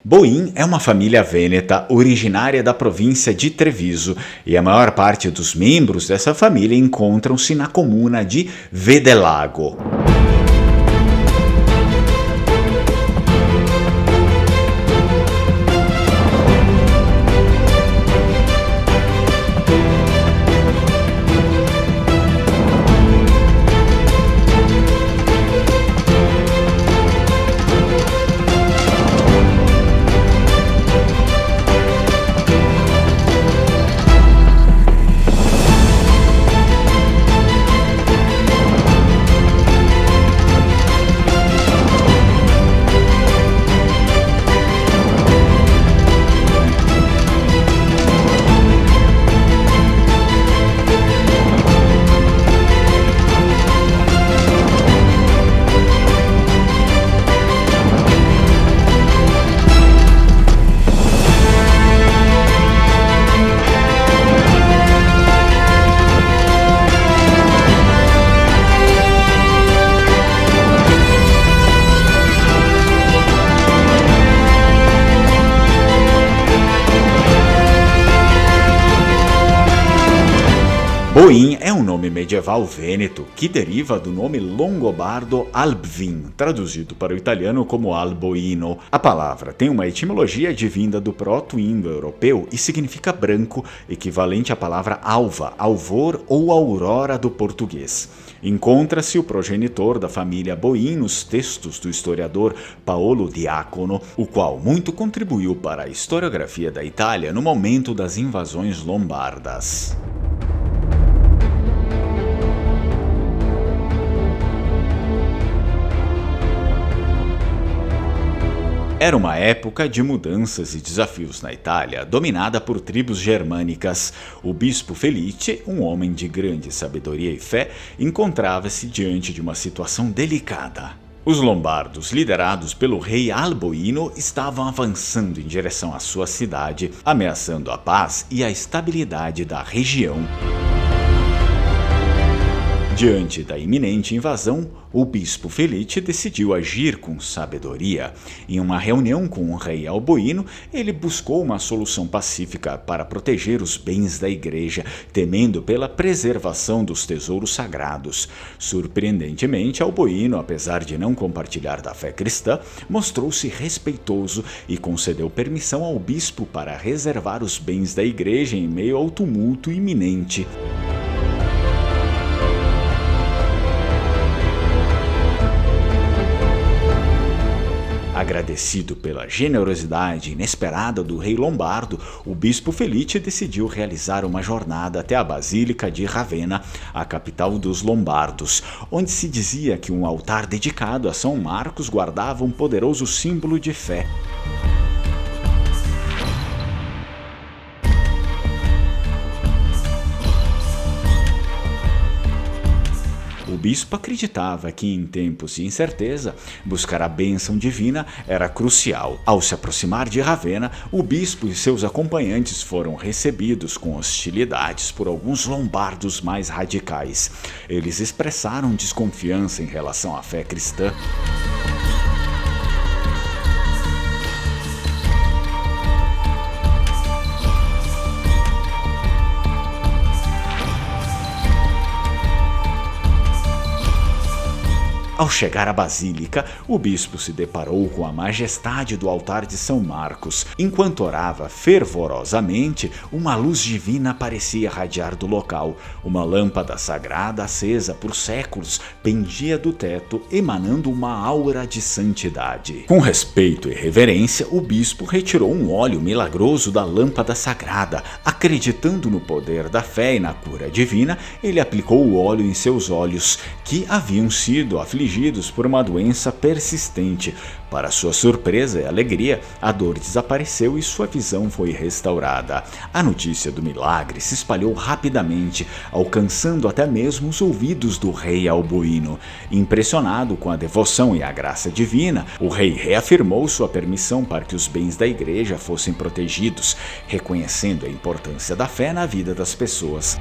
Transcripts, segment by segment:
Boin é uma família vêneta originária da província de Treviso e a maior parte dos membros dessa família encontram-se na comuna de Vedelago. Boin é um nome medieval vêneto que deriva do nome longobardo Albvin, traduzido para o italiano como Alboino. A palavra tem uma etimologia advinda do proto-indo-europeu e significa branco, equivalente à palavra alva, alvor ou aurora do português. Encontra-se o progenitor da família Boin nos textos do historiador Paolo Diacono, o qual muito contribuiu para a historiografia da Itália no momento das invasões lombardas. Era uma época de mudanças e desafios na Itália, dominada por tribos germânicas. O bispo Felice, um homem de grande sabedoria e fé, encontrava-se diante de uma situação delicada. Os lombardos, liderados pelo rei Alboino, estavam avançando em direção à sua cidade, ameaçando a paz e a estabilidade da região. Diante da iminente invasão, o bispo Felice decidiu agir com sabedoria. Em uma reunião com o rei Alboino, ele buscou uma solução pacífica para proteger os bens da igreja, temendo pela preservação dos tesouros sagrados. Surpreendentemente, Alboino, apesar de não compartilhar da fé cristã, mostrou-se respeitoso e concedeu permissão ao bispo para reservar os bens da igreja em meio ao tumulto iminente. Agradecido pela generosidade inesperada do rei lombardo, o bispo Felice decidiu realizar uma jornada até a Basílica de Ravenna, a capital dos lombardos, onde se dizia que um altar dedicado a São Marcos guardava um poderoso símbolo de fé. O bispo acreditava que em tempos de incerteza, buscar a bênção divina era crucial. Ao se aproximar de Ravenna, o bispo e seus acompanhantes foram recebidos com hostilidades por alguns lombardos mais radicais. Eles expressaram desconfiança em relação à fé cristã. Ao chegar à basílica, o bispo se deparou com a majestade do altar de São Marcos. Enquanto orava fervorosamente, uma luz divina parecia irradiar do local. Uma lâmpada sagrada acesa por séculos pendia do teto, emanando uma aura de santidade. Com respeito e reverência, o bispo retirou um óleo milagroso da lâmpada sagrada. Acreditando no poder da fé e na cura divina, ele aplicou o óleo em seus olhos, que haviam sido afligidos por uma doença persistente. Para sua surpresa e alegria, a dor desapareceu e sua visão foi restaurada. A notícia do milagre se espalhou rapidamente, alcançando até mesmo os ouvidos do rei Alboino. Impressionado com a devoção e a graça divina, o rei reafirmou sua permissão para que os bens da igreja fossem protegidos, reconhecendo a importância da fé na vida das pessoas.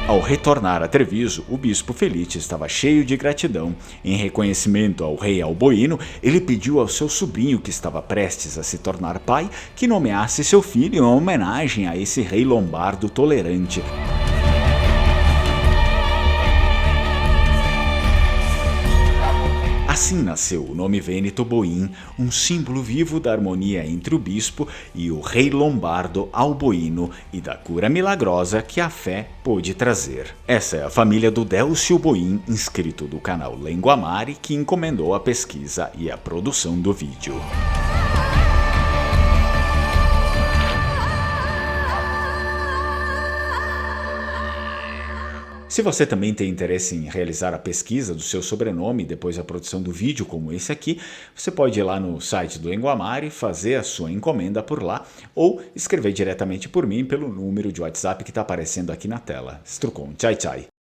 Ao retornar a Treviso, o bispo Felice estava cheio de gratidão. Em reconhecimento ao rei Alboino, ele pediu ao seu sobrinho, que estava prestes a se tornar pai, que nomeasse seu filho em homenagem a esse rei lombardo tolerante. Assim nasceu o nome Vêneto Boin, um símbolo vivo da harmonia entre o bispo e o rei lombardo Alboino e da cura milagrosa que a fé pôde trazer. Essa é a família do Délcio Boin, inscrito do canal Lenguamare, que encomendou a pesquisa e a produção do vídeo. Se você também tem interesse em realizar a pesquisa do seu sobrenome e depois a produção do vídeo como esse aqui, você pode ir lá no site do Lenguamare, fazer a sua encomenda por lá ou escrever diretamente por mim pelo número de WhatsApp que está aparecendo aqui na tela. Strucon, tchai tchai!